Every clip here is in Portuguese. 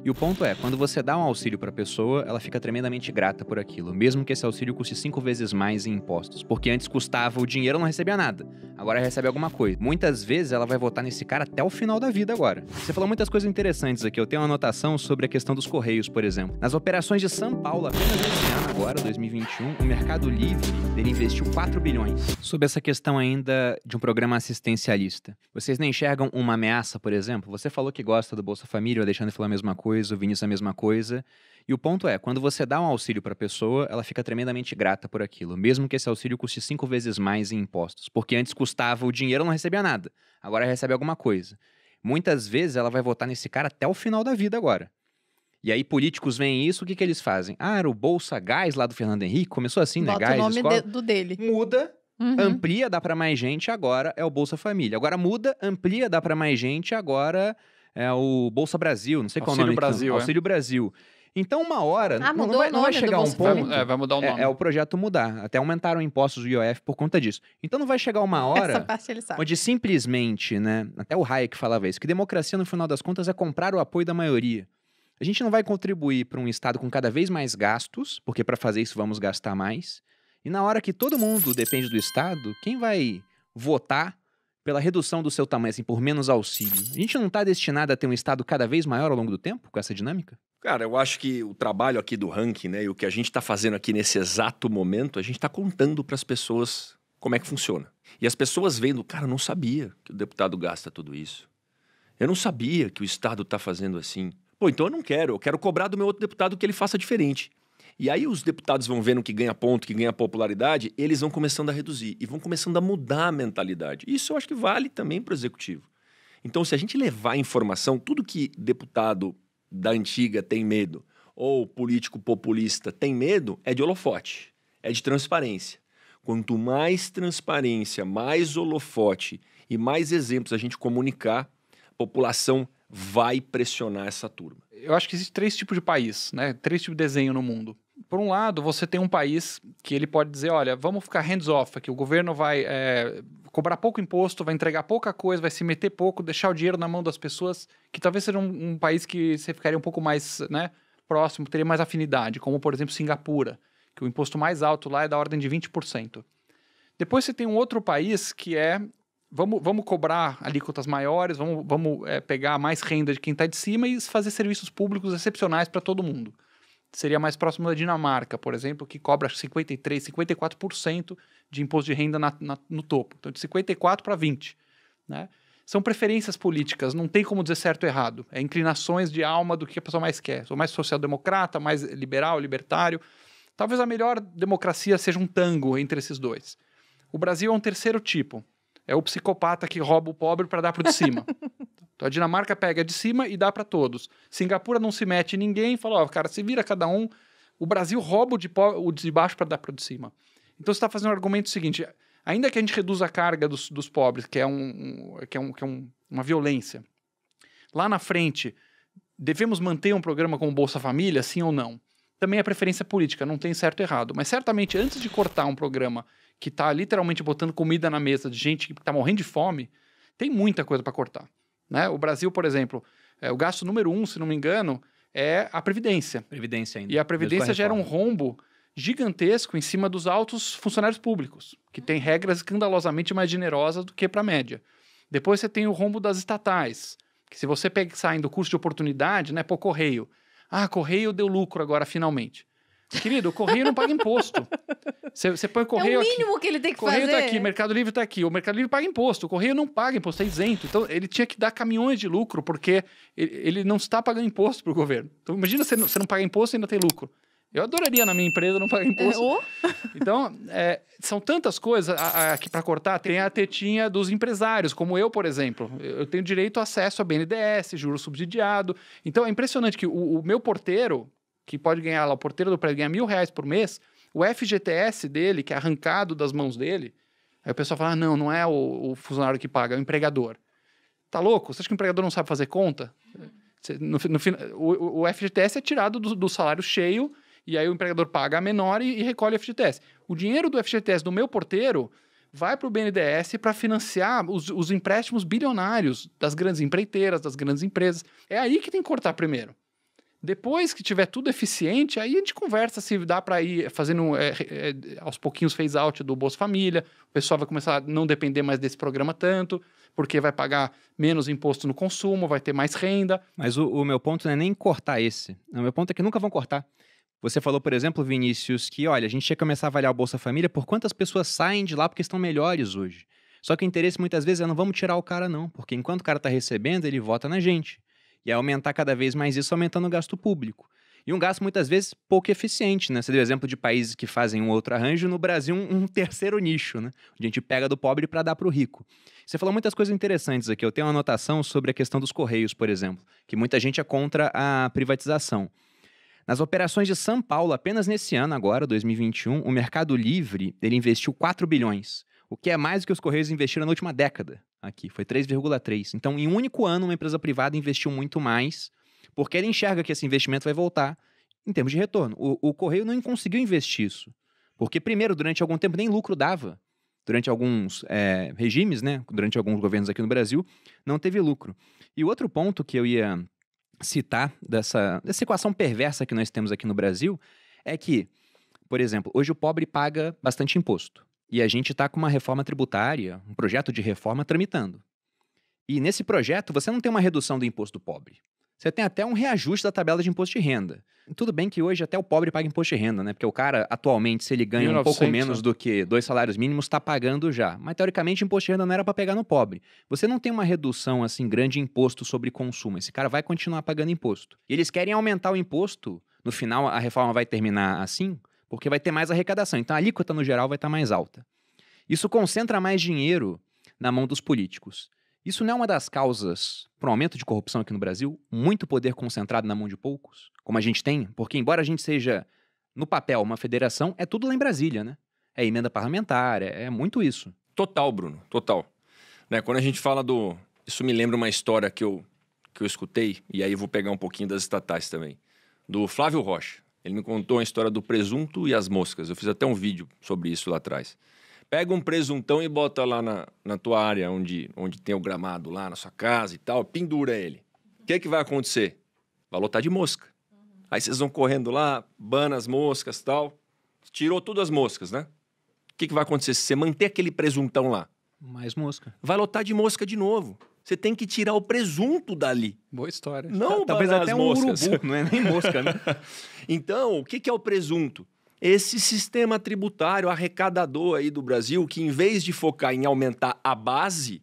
E o ponto é, quando você dá um auxílio pra pessoa, ela fica tremendamente grata por aquilo, mesmo que esse auxílio custe 5 vezes mais em impostos. Porque antes custava o dinheiro, ela não recebia nada. Agora recebe alguma coisa. Muitas vezes ela vai votar nesse cara até o final da vida agora. Você falou muitas coisas interessantes aqui. Eu tenho uma anotação sobre a questão dos Correios, por exemplo. Nas operações de São Paulo, apenas esse ano agora, 2021, o Mercado Livre, ele investiu 4 bilhões. Sobre essa questão ainda de um programa assistencialista. Vocês não enxergam uma ameaça, por exemplo? Você falou que gosta do Bolsa Família, o Alexandre falou a mesma coisa, o Vinícius a mesma coisa. E o ponto é, quando você dá um auxílio pra pessoa, ela fica tremendamente grata por aquilo, mesmo que esse auxílio custe 5 vezes mais em impostos. Porque antes custava o dinheiro, ela não recebia nada. Agora recebe alguma coisa. Muitas vezes ela vai votar nesse cara até o final da vida agora. E aí políticos veem isso, o que eles fazem? Ah, era o Bolsa Gás lá do Fernando Henrique, começou assim, né? Bota Gás, o nome escola. do dele. Muda, Uhum. amplia, dá pra mais gente, agora é o Bolsa Família. Agora muda, amplia, dá pra mais gente, agora é o Bolsa Brasil, não sei qual é o nome. Auxílio Brasil, Auxílio Brasil. Então, uma hora, Ah, não mudou vai, o não vai nome do chegar um Bolsa ponto... Família. Vai mudar o nome. É o projeto mudar. Até aumentaram impostos do IOF por conta disso. Então não vai chegar uma hora Essa parte ele sabe. onde simplesmente, né? Até o Hayek falava isso, que democracia, no final das contas, é comprar o apoio da maioria. A gente não vai contribuir para um Estado com cada vez mais gastos, porque para fazer isso vamos gastar mais. E na hora que todo mundo depende do Estado, quem vai votar pela redução do seu tamanho, assim, por menos auxílio? A gente não está destinado a ter um Estado cada vez maior ao longo do tempo, com essa dinâmica? Cara, eu acho que o trabalho aqui do ranking, né, e o que a gente está fazendo aqui nesse exato momento, a gente está contando para as pessoas como é que funciona. E as pessoas vendo, cara, eu não sabia que o deputado gasta tudo isso. Eu não sabia que o Estado está fazendo assim. Pô, então eu quero cobrar do meu outro deputado que ele faça diferente. E aí os deputados vão vendo que ganha ponto, que ganha popularidade, eles vão começando a reduzir e vão começando a mudar a mentalidade. Isso eu acho que vale também para o executivo. Então, se a gente levar informação, tudo que deputado da antiga tem medo, ou político populista tem medo, é de holofote, é de transparência. Quanto mais transparência, mais holofote e mais exemplos a gente comunicar, a população vai pressionar essa turma. Eu acho que existem 3 tipos de país, né? 3 tipos de desenho no mundo. Por um lado, você tem um país que ele pode dizer, olha, vamos ficar hands-off aqui, o governo vai cobrar pouco imposto, vai entregar pouca coisa, vai se meter pouco, deixar o dinheiro na mão das pessoas, que talvez seja um país que você ficaria um pouco mais, né, próximo, teria mais afinidade, como, por exemplo, Singapura, que o imposto mais alto lá é da ordem de 20%. Depois você tem um outro país que é, vamos cobrar alíquotas maiores, vamos pegar mais renda de quem está de cima e fazer serviços públicos excepcionais para todo mundo. Seria mais próximo da Dinamarca, por exemplo, que cobra 53%, 54% de imposto de renda no topo. Então, de 54% para 20%. Né? São preferências políticas, não tem como dizer certo ou errado. É inclinações de alma do que a pessoa mais quer. Sou mais social-democrata, mais liberal, libertário. Talvez a melhor democracia seja um tango entre esses dois. O Brasil é um terceiro tipo. É o psicopata que rouba o pobre para dar para o de cima. Então a Dinamarca pega de cima e dá para todos. Singapura não se mete em ninguém e fala, ó, cara, se vira cada um. O Brasil rouba o de baixo para dar para o de cima. Então você está fazendo o argumento seguinte, ainda que a gente reduza a carga dos pobres, que é uma violência, lá na frente, devemos manter um programa como Bolsa Família, sim ou não? Também é preferência política, não tem certo e errado. Mas certamente, antes de cortar um programa que está literalmente botando comida na mesa de gente que está morrendo de fome, tem muita coisa para cortar. Né? O Brasil, por exemplo, o gasto número 1, se não me engano, é a Previdência. Previdência ainda. E a Previdência gera um rombo gigantesco em cima dos altos funcionários públicos, que tem regras escandalosamente mais generosas do que para a média. Depois você tem o rombo das estatais, que se você sair do custo de oportunidade, né, pô, Correio. Ah, Correio deu lucro agora, finalmente. Querido, o Correio não paga imposto. Você põe o Correio aqui. É o mínimo que ele tem que Correio fazer. Correio tá aqui, Mercado Livre tá aqui. O Mercado Livre paga imposto. O Correio não paga imposto, é isento. Então, ele tinha que dar caminhões de lucro, porque ele não está pagando imposto para o governo. Então, imagina você não paga imposto e ainda tem lucro. Eu adoraria na minha empresa não pagar imposto. Então, são tantas coisas aqui para cortar. Tem a tetinha dos empresários, como eu, por exemplo. Eu tenho direito a acesso a BNDES, juro subsidiado. Então, é impressionante que o meu porteiro, que pode ganhar lá, o porteiro do prédio ganha R$1.000 por mês, o FGTS dele, que é arrancado das mãos dele, aí o pessoal fala, não é o funcionário que paga, é o empregador. Tá louco? Você acha que o empregador não sabe fazer conta? O FGTS é tirado do salário cheio, e aí o empregador paga a menor e recolhe o FGTS. O dinheiro do FGTS do meu porteiro vai para o BNDES para financiar os empréstimos bilionários das grandes empreiteiras, das grandes empresas. É aí que tem que cortar primeiro. Depois que tiver tudo eficiente, aí a gente conversa se dá para ir fazendo aos pouquinhos phase out do Bolsa Família, o pessoal vai começar a não depender mais desse programa tanto, porque vai pagar menos imposto no consumo, vai ter mais renda. Mas o meu ponto não é nem cortar esse. O meu ponto é que nunca vão cortar. Você falou, por exemplo, Vinícius, que olha, a gente tinha que começar a avaliar o Bolsa Família por quantas pessoas saem de lá porque estão melhores hoje. Só que o interesse muitas vezes é não vamos tirar o cara não, porque enquanto o cara está recebendo, ele vota na gente. E é aumentar cada vez mais isso, aumentando o gasto público. E um gasto muitas vezes pouco eficiente, né? Você deu exemplo de países que fazem um outro arranjo, no Brasil um terceiro nicho, né? A gente pega do pobre para dar para o rico. Você falou muitas coisas interessantes aqui. Eu tenho uma anotação sobre a questão dos Correios, por exemplo, que muita gente é contra a privatização. Nas operações de São Paulo, apenas nesse ano agora, 2021, o Mercado Livre ele investiu 4 bilhões, o que é mais do que os Correios investiram na última década aqui, foi 3,3. Então, em um único ano, uma empresa privada investiu muito mais, porque ele enxerga que esse investimento vai voltar em termos de retorno. O Correio não conseguiu investir isso, porque primeiro, durante algum tempo, nem lucro dava. Durante alguns regimes, né, durante alguns governos aqui no Brasil, não teve lucro. E o outro ponto que eu ia citar dessa equação perversa que nós temos aqui no Brasil é que, por exemplo, hoje o pobre paga bastante imposto. E a gente está com uma reforma tributária, um projeto de reforma tramitando. E nesse projeto você não tem uma redução do imposto do pobre. Você tem até um reajuste da tabela de imposto de renda. Tudo bem que hoje até o pobre paga imposto de renda, né? Porque o cara, atualmente, se ele ganha um pouco menos do que 2 salários mínimos, está pagando já. Mas, teoricamente, imposto de renda não era para pegar no pobre. Você não tem uma redução, assim, grande de imposto sobre consumo. Esse cara vai continuar pagando imposto. E eles querem aumentar o imposto. No final, a reforma vai terminar assim, porque vai ter mais arrecadação. Então, a alíquota, no geral, vai estar mais alta. Isso concentra mais dinheiro na mão dos políticos. Isso não é uma das causas para o aumento de corrupção aqui no Brasil? Muito poder concentrado na mão de poucos, como a gente tem? Porque embora a gente seja, no papel, uma federação, é tudo lá em Brasília, né? É emenda parlamentar, é muito isso. Total, Bruno, total. Né, quando a gente fala do... Isso me lembra uma história que eu escutei, e aí eu vou pegar um pouquinho das estatais também, do Flávio Rocha. Ele me contou a história do presunto e as moscas. Eu fiz até um vídeo sobre isso lá atrás. Pega um presuntão e bota lá na tua área, onde tem o gramado lá na sua casa e tal, pendura ele. O que vai acontecer? Vai lotar de mosca. Aí vocês vão correndo lá, bana as moscas e tal. Tirou todas as moscas, né? O que vai acontecer se você manter aquele presuntão lá? Mais mosca. Vai lotar de mosca de novo. Você tem que tirar o presunto dali. Boa história. Não, talvez até um urubu, não é nem mosca, né? Então, o que é o presunto? Esse sistema tributário arrecadador aí do Brasil, que em vez de focar em aumentar a base,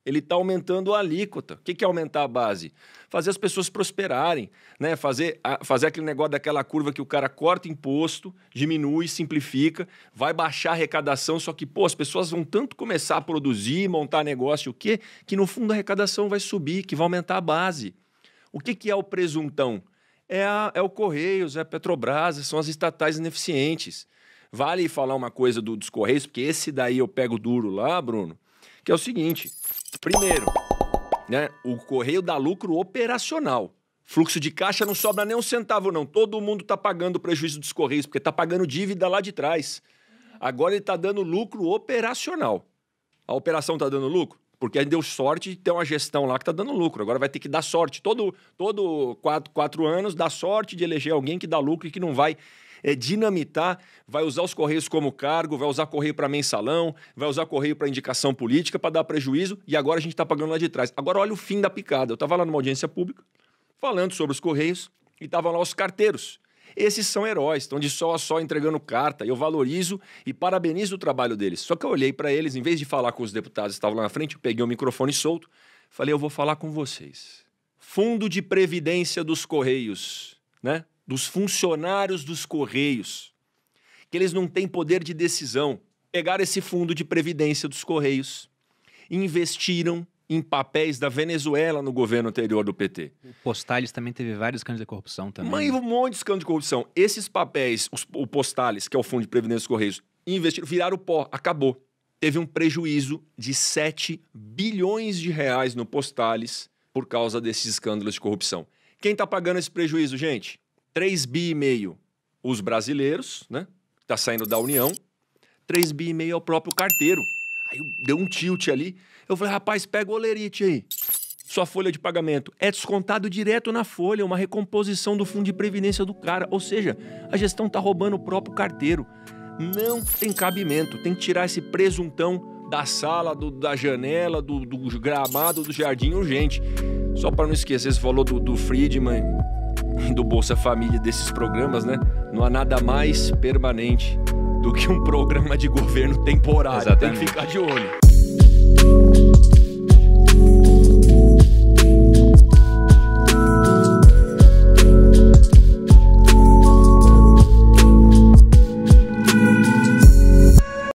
ele está aumentando a alíquota. O que é aumentar a base? Fazer as pessoas prosperarem, né? Fazer aquele negócio daquela curva que o cara corta imposto, diminui, simplifica, vai baixar a arrecadação, só que, as pessoas vão tanto começar a produzir, montar negócio, o quê? Que no fundo a arrecadação vai subir, que vai aumentar a base. O que é o presuntão? É o Correios, é a Petrobras, são as estatais ineficientes. Vale falar uma coisa dos Correios, porque esse daí eu pego duro lá, Bruno, que é o seguinte. Primeiro, né, o Correio dá lucro operacional. Fluxo de caixa não sobra nem um centavo, não. Todo mundo está pagando o prejuízo dos Correios, porque está pagando dívida lá de trás. Agora ele está dando lucro operacional. A operação está dando lucro? Porque aí deu sorte de ter uma gestão lá que está dando lucro. Agora vai ter que dar sorte. Todo 4 anos dá sorte de eleger alguém que dá lucro e que não vai dinamitar, vai usar os Correios como cargo, vai usar Correio para mensalão, vai usar Correio para indicação política, para dar prejuízo, e agora a gente está pagando lá de trás. Agora olha o fim da picada. Eu estava lá numa audiência pública, falando sobre os Correios, e estavam lá os carteiros. Esses são heróis, estão de sol a sol entregando carta. Eu valorizo e parabenizo o trabalho deles. Só que eu olhei para eles, em vez de falar com os deputados que estavam lá na frente, eu peguei o microfone solto, falei, eu vou falar com vocês. Fundo de Previdência dos Correios, né? Dos funcionários dos Correios, que eles não têm poder de decisão. Pegaram esse fundo de Previdência dos Correios, investiram em papéis da Venezuela no governo anterior do PT. O Postales também teve vários escândalos de corrupção também. Mas um monte de escândalo de corrupção. Esses papéis, o Postales, que é o Fundo de Previdência dos Correios, investiram, viraram pó, acabou. Teve um prejuízo de 7 bilhões de reais no Postales por causa desses escândalos de corrupção. Quem está pagando esse prejuízo, gente? 3,5 bi os brasileiros, né? Está saindo da União. 3,5 bi é o próprio carteiro. Aí deu um tilt ali. Eu falei, rapaz, pega o olerite aí. sua folha de pagamento. É descontado direto na folha, uma recomposição do fundo de previdência do cara. Ou seja, a gestão tá roubando o próprio carteiro. Não tem cabimento, tem que tirar esse presuntão da sala, da janela, do gramado, do jardim urgente. Só para não esquecer, você falou do Friedman e do Bolsa Família, desses programas, né? Não há nada mais permanente do que um programa de governo temporário. Exatamente. Tem que ficar de olho.